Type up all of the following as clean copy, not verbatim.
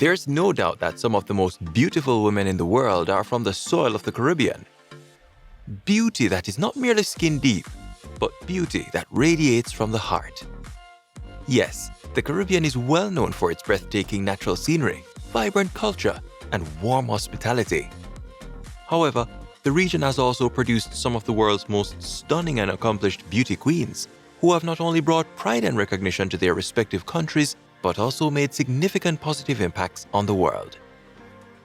There's no doubt that some of the most beautiful women in the world are from the soil of the Caribbean. Beauty that is not merely skin deep, but beauty that radiates from the heart. Yes, the Caribbean is well known for its breathtaking natural scenery, vibrant culture, and warm hospitality. However, the region has also produced some of the world's most stunning and accomplished beauty queens, who have not only brought pride and recognition to their respective countries, but also made significant positive impacts on the world.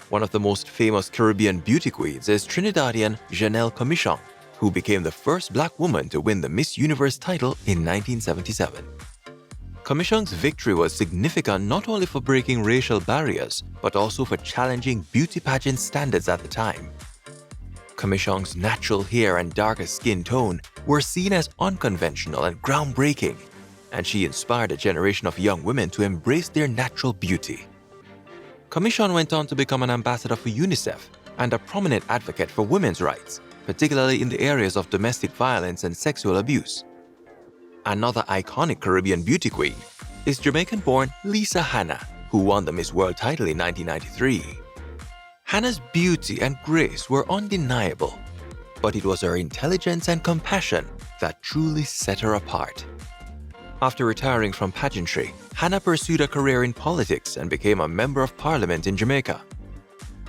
One of the most famous Caribbean beauty queens is Trinidadian Janelle Commichon, who became the first Black woman to win the Miss Universe title in 1977. Commichon's victory was significant not only for breaking racial barriers, but also for challenging beauty pageant standards at the time. Commichon's natural hair and darker skin tone were seen as unconventional and groundbreaking, and she inspired a generation of young women to embrace their natural beauty. Commichon went on to become an ambassador for UNICEF and a prominent advocate for women's rights, particularly in the areas of domestic violence and sexual abuse. Another iconic Caribbean beauty queen is Jamaican-born Lisa Hanna, who won the Miss World title in 1993. Hanna's beauty and grace were undeniable, but it was her intelligence and compassion that truly set her apart. After retiring from pageantry, Hanna pursued a career in politics and became a member of parliament in Jamaica.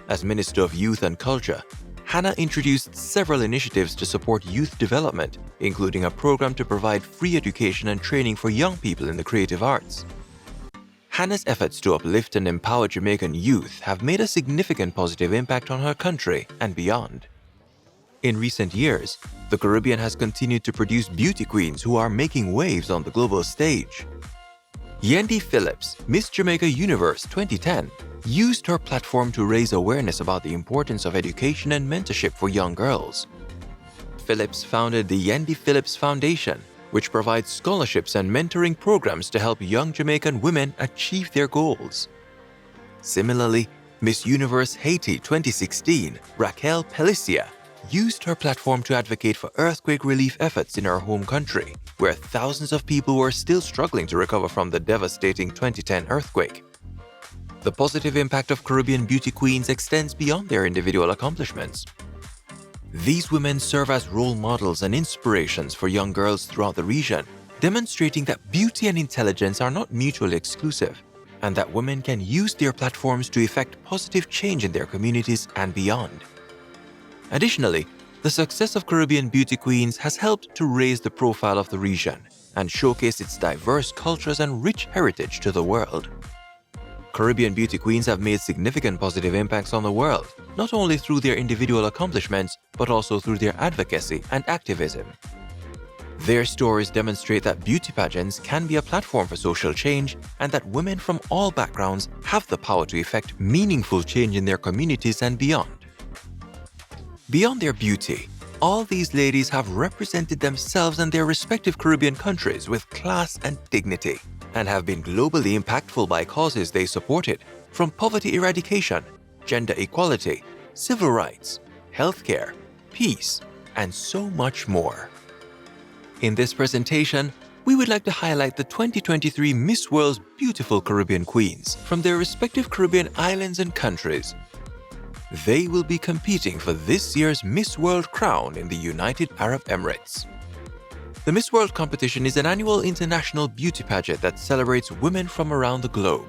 As Minister of Youth and Culture, Hanna introduced several initiatives to support youth development, including a program to provide free education and training for young people in the creative arts. Hanna's efforts to uplift and empower Jamaican youth have made a significant positive impact on her country and beyond. In recent years, the Caribbean has continued to produce beauty queens who are making waves on the global stage. Yendi Phillips, Miss Jamaica Universe 2010, used her platform to raise awareness about the importance of education and mentorship for young girls. Phillips founded the Yendi Phillips Foundation, which provides scholarships and mentoring programs to help young Jamaican women achieve their goals. Similarly, Miss Universe Haiti 2016, Raquel Pelicia, used her platform to advocate for earthquake relief efforts in her home country, where thousands of people were still struggling to recover from the devastating 2010 earthquake. The positive impact of Caribbean beauty queens extends beyond their individual accomplishments. These women serve as role models and inspirations for young girls throughout the region, demonstrating that beauty and intelligence are not mutually exclusive, and that women can use their platforms to effect positive change in their communities and beyond. Additionally, the success of Caribbean beauty queens has helped to raise the profile of the region and showcase its diverse cultures and rich heritage to the world. Caribbean beauty queens have made significant positive impacts on the world, not only through their individual accomplishments, but also through their advocacy and activism. Their stories demonstrate that beauty pageants can be a platform for social change and that women from all backgrounds have the power to effect meaningful change in their communities and beyond. Beyond their beauty, all these ladies have represented themselves and their respective Caribbean countries with class and dignity, and have been globally impactful by causes they supported, from poverty eradication, gender equality, civil rights, healthcare, peace, and so much more. In this presentation, we would like to highlight the 2023 Miss World's beautiful Caribbean queens from their respective Caribbean islands and countries. They will be competing for this year's Miss World crown in the United Arab Emirates. The Miss World competition is an annual international beauty pageant that celebrates women from around the globe.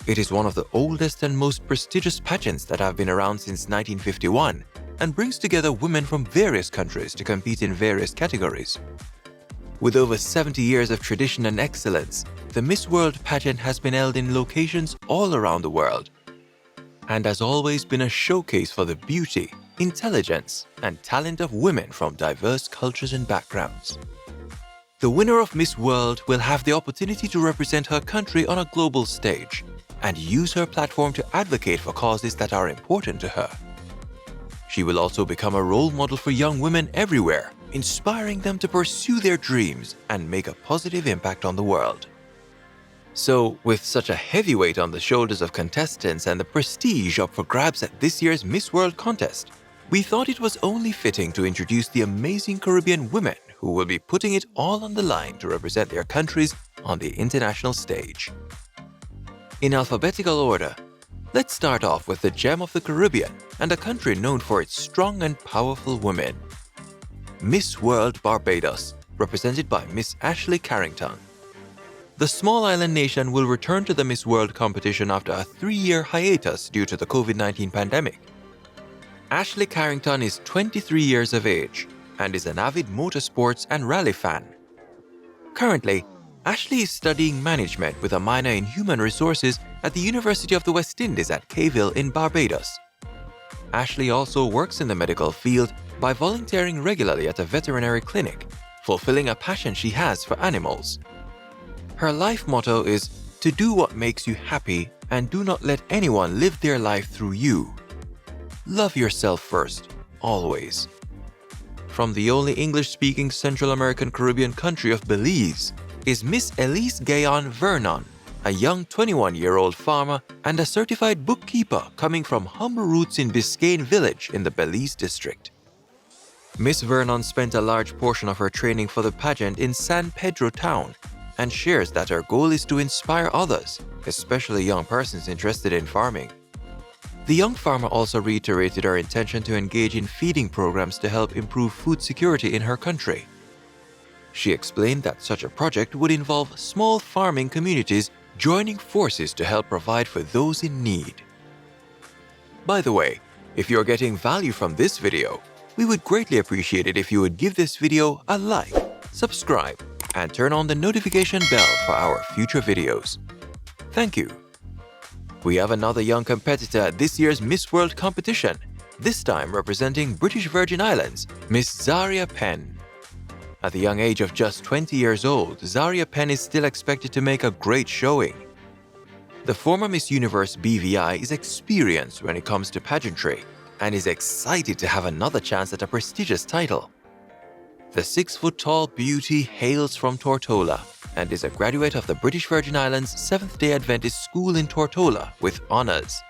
It is one of the oldest and most prestigious pageants that have been around since 1951 and brings together women from various countries to compete in various categories. With over 70 years of tradition and excellence, the Miss World pageant has been held in locations all around the world and has always been a showcase for the beauty, intelligence, and talent of women from diverse cultures and backgrounds. The winner of Miss World will have the opportunity to represent her country on a global stage and use her platform to advocate for causes that are important to her. She will also become a role model for young women everywhere, inspiring them to pursue their dreams and make a positive impact on the world. So, with such a heavy weight on the shoulders of contestants and the prestige up for grabs at this year's Miss World contest, we thought it was only fitting to introduce the amazing Caribbean women who will be putting it all on the line to represent their countries on the international stage. In alphabetical order, let's start off with the gem of the Caribbean and a country known for its strong and powerful women. Miss World Barbados, represented by Miss Ashley Carrington. The small island nation will return to the Miss World competition after a 3-year hiatus due to the COVID-19 pandemic. Ashley Carrington is 23 years of age and is an avid motorsports and rally fan. Currently, Ashley is studying management with a minor in human resources at the University of the West Indies at Cayville in Barbados. Ashley also works in the medical field by volunteering regularly at a veterinary clinic, fulfilling a passion she has for animals. Her life motto is to do what makes you happy and do not let anyone live their life through you. Love yourself first, always. From the only English-speaking Central American Caribbean country of Belize is Miss Elise-Gayonne Vernon, a young 21-year-old farmer and a certified bookkeeper coming from humble roots in Biscayne Village in the Belize district. Miss Vernon spent a large portion of her training for the pageant in San Pedro town and shares that her goal is to inspire others, especially young persons interested in farming. The young farmer also reiterated her intention to engage in feeding programs to help improve food security in her country. She explained that such a project would involve small farming communities joining forces to help provide for those in need. By the way, if you're getting value from this video, we would greatly appreciate it if you would give this video a like, subscribe, and turn on the notification bell for our future videos. Thank you. We have another young competitor at this year's Miss World competition, this time representing British Virgin Islands, Miss Xaria Penn. At the young age of just 20 years old, Xaria Penn is still expected to make a great showing. The former Miss Universe BVI is experienced when it comes to pageantry and is excited to have another chance at a prestigious title. The 6-foot-tall beauty hails from Tortola and is a graduate of the British Virgin Islands Seventh-day Adventist School in Tortola with honors.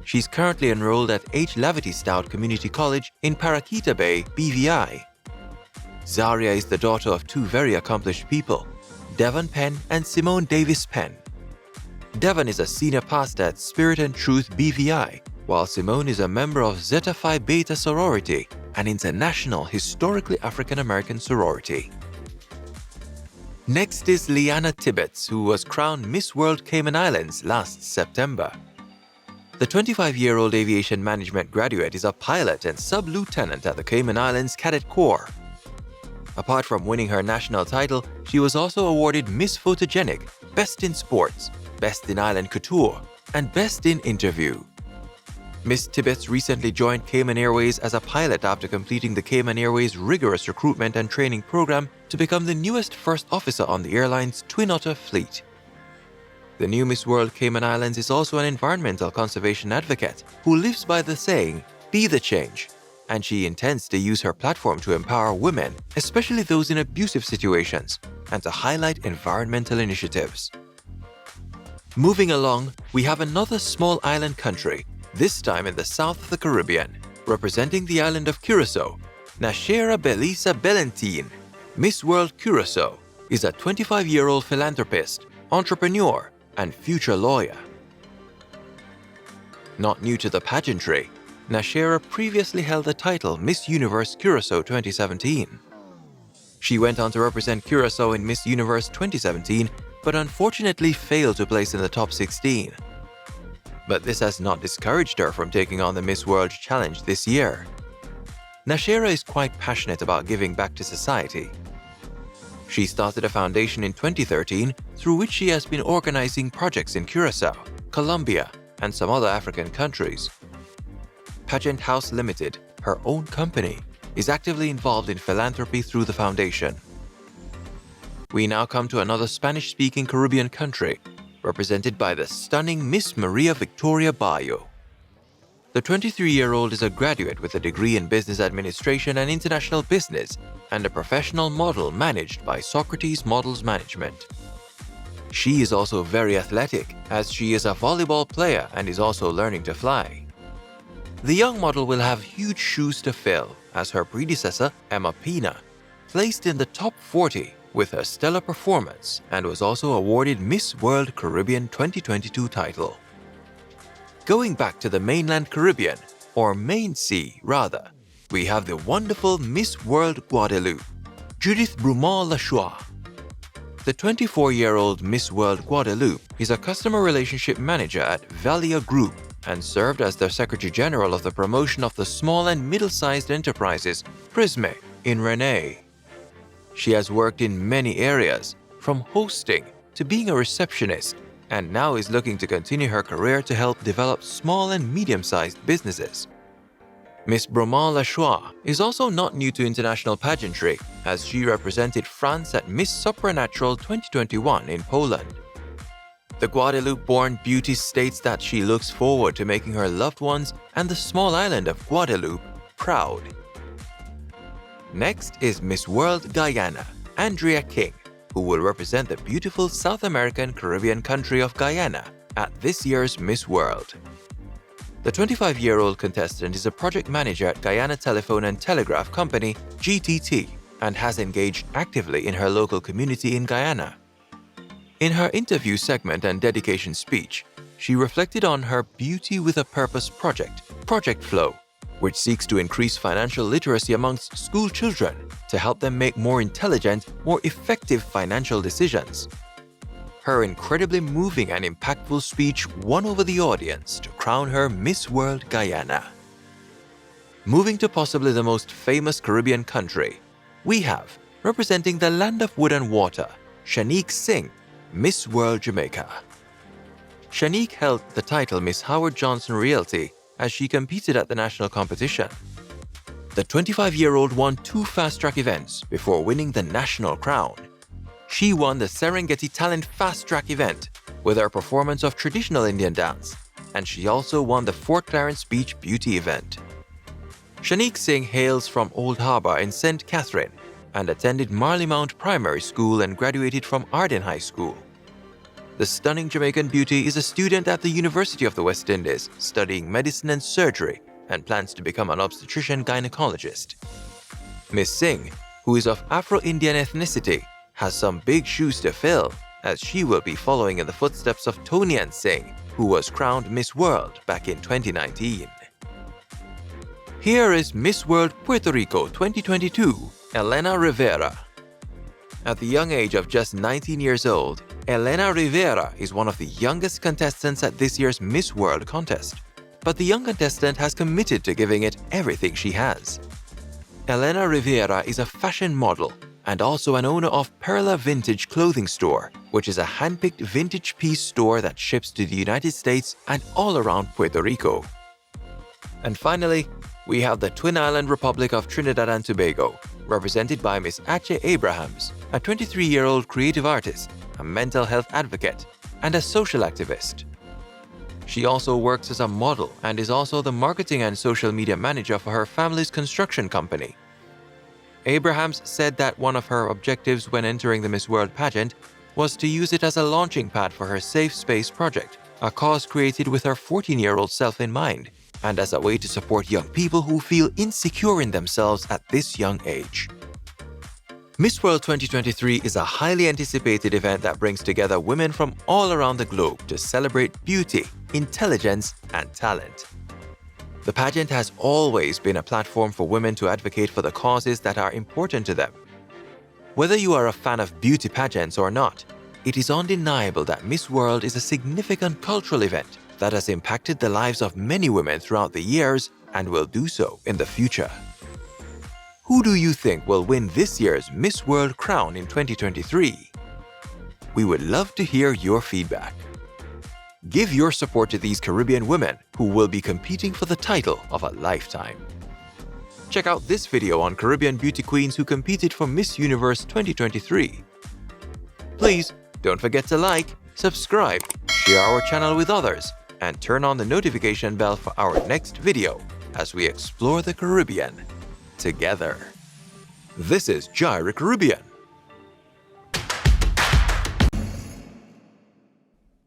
She's currently enrolled at H. Lavity Stout Community College in Paraquita Bay, BVI. Xaria is the daughter of two very accomplished people, Devon Penn and Simone Davis Penn. Devon is a senior pastor at Spirit and Truth BVI, while Simone is a member of Zeta Phi Beta sorority, an international historically African-American sorority. Next is Leanna Tibbetts, who was crowned Miss World Cayman Islands last September. The 25-year-old aviation management graduate is a pilot and sub-lieutenant at the Cayman Islands Cadet Corps. Apart from winning her national title, she was also awarded Miss Photogenic, Best in Sports, Best in Island Couture, and Best in Interview. Miss Tibbetts recently joined Cayman Airways as a pilot after completing the Cayman Airways rigorous recruitment and training program to become the newest first officer on the airline's Twin Otter fleet. The new Miss World Cayman Islands is also an environmental conservation advocate who lives by the saying, "Be the change," and she intends to use her platform to empower women, especially those in abusive situations, and to highlight environmental initiatives. Moving along, we have another small island country, this time in the south of the Caribbean, representing the island of Curaçao. Nashera Belisa Belentine, Miss World Curaçao, is a 25-year-old philanthropist, entrepreneur, and future lawyer. Not new to the pageantry, Nashera previously held the title Miss Universe Curaçao 2017. She went on to represent Curaçao in Miss Universe 2017, but unfortunately failed to place in the top 16. But this has not discouraged her from taking on the Miss World Challenge this year. Nashera is quite passionate about giving back to society. She started a foundation in 2013 through which she has been organizing projects in Curaçao, Colombia, and some other African countries. Pageant House Limited, her own company, is actively involved in philanthropy through the foundation. We now come to another Spanish-speaking Caribbean country, represented by the stunning Miss Maria Victoria Bayo. The 23-year-old is a graduate with a degree in business administration and international business and a professional model managed by Socrates Models Management. She is also very athletic, as she is a volleyball player and is also learning to fly. The young model will have huge shoes to fill, as her predecessor, Emma Pina, placed in the top 40 with her stellar performance and was also awarded Miss World Caribbean 2022 title. Going back to the mainland Caribbean, or main sea rather, we have the wonderful Miss World Guadeloupe, Judith Brumant-Lachoua. The 24-year-old Miss World Guadeloupe is a customer relationship manager at Valia Group and served as the Secretary General of the Promotion of the Small and Middle-Sized Enterprises, PRISME, in Rene. She has worked in many areas, from hosting to being a receptionist, and now is looking to continue her career to help develop small and medium-sized businesses. Miss Brumant-Lachoua is also not new to international pageantry, as she represented France at Miss Supernatural 2021 in Poland. The Guadeloupe-born beauty states that she looks forward to making her loved ones and the small island of Guadeloupe proud. Next is Miss World Guyana, Andrea King, who will represent the beautiful South American Caribbean country of Guyana at this year's Miss World. The 25-year-old contestant is a project manager at Guyana Telephone and Telegraph Company, GTT, and has engaged actively in her local community in Guyana. In her interview segment and dedication speech, she reflected on her Beauty with a Purpose project, Project Flow, which seeks to increase financial literacy amongst school children to help them make more intelligent, more effective financial decisions. Her incredibly moving and impactful speech won over the audience to crown her Miss World Guyana. Moving to possibly the most famous Caribbean country, we have, representing the land of wood and water, Shanique Singh, Miss World Jamaica. Shanique held the title Miss Howard Johnson Realty as she competed at the national competition. The 25-year-old won 2 fast-track events before winning the national crown. She won the Serengeti Talent Fast Track event with her performance of traditional Indian dance, and she also won the Fort Clarence Beach Beauty event. Shanique Singh hails from Old Harbour in St. Catherine and attended Marley-Mount Primary School and graduated from Arden High School. The stunning Jamaican beauty is a student at the University of the West Indies studying medicine and surgery and plans to become an obstetrician gynecologist. Miss Singh, who is of Afro-Indian ethnicity, has some big shoes to fill, as she will be following in the footsteps of Tony and Singh, who was crowned Miss World back in 2019. Here is Miss World Puerto Rico 2022, Elena Rivera. At the young age of just 19 years old, Elena Rivera is one of the youngest contestants at this year's Miss World contest, but the young contestant has committed to giving it everything she has. Elena Rivera is a fashion model and also an owner of Perla Vintage Clothing Store, which is a hand-picked vintage piece store that ships to the United States and all around Puerto Rico. And finally, we have the Twin Island Republic of Trinidad and Tobago, represented by Miss Aché Abrahams, a 23-year-old creative artist, a mental health advocate, and a social activist. She also works as a model and is also the marketing and social media manager for her family's construction company. Abrahams said that one of her objectives when entering the Miss World pageant was to use it as a launching pad for her Safe Space project, a cause created with her 14-year-old self in mind, and as a way to support young people who feel insecure in themselves at this young age. Miss World 2023 is a highly anticipated event that brings together women from all around the globe to celebrate beauty, intelligence, and talent. The pageant has always been a platform for women to advocate for the causes that are important to them. Whether you are a fan of beauty pageants or not, it is undeniable that Miss World is a significant cultural event that has impacted the lives of many women throughout the years and will do so in the future. Who do you think will win this year's Miss World crown in 2023? We would love to hear your feedback. Give your support to these Caribbean women who will be competing for the title of a lifetime. Check out this video on Caribbean beauty queens who competed for Miss Universe 2023. Please don't forget to like, subscribe, share our channel with others, and turn on the notification bell for our next video as we explore the Caribbean together. This is Xaria Caribbean.